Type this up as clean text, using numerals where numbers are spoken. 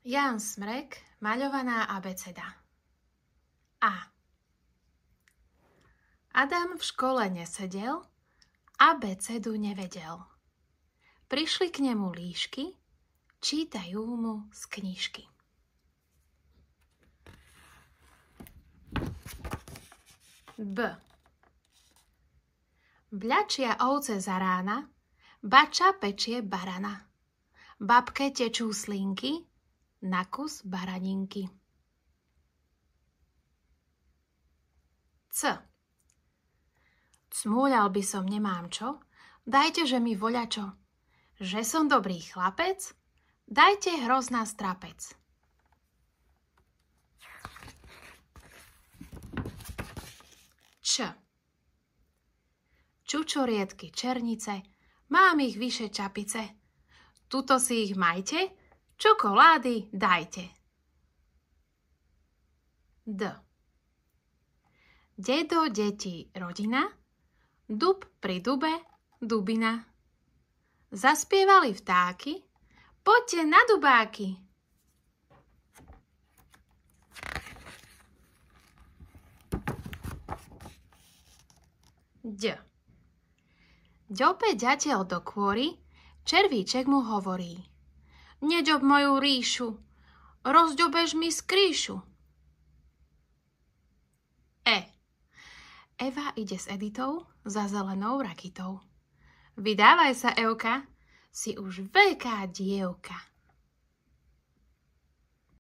Ján Smrek, maľovaná abeceda. A. Adam v škole nesedel, abecedu nevedel. Prišli k nemu líšky, čítajú mu z knižky. B. Bľačia ovce za rána, bača pečie barana. Babke tečú slinky, na kus baraninky. C. Cmúľal by som, nemám čo, dajte, že mi voľačo. Že som dobrý chlapec, dajte hrozná strapec. Č. Čučoriedky černice, mám ich vyše čapice. Tuto si ich majte, čokolády dajte. D. Dedo, deti, rodina, dub pri dube, dubina. Zaspievali vtáky, poďte na dubáky. D. Ďope ďateľ do kôry, červíček mu hovorí. Neďob moju ríšu, rozďobeš mi skríšu. E. Eva ide s Editou za zelenou rakitou. Vydávaj sa, Evka, si už veľká dievka.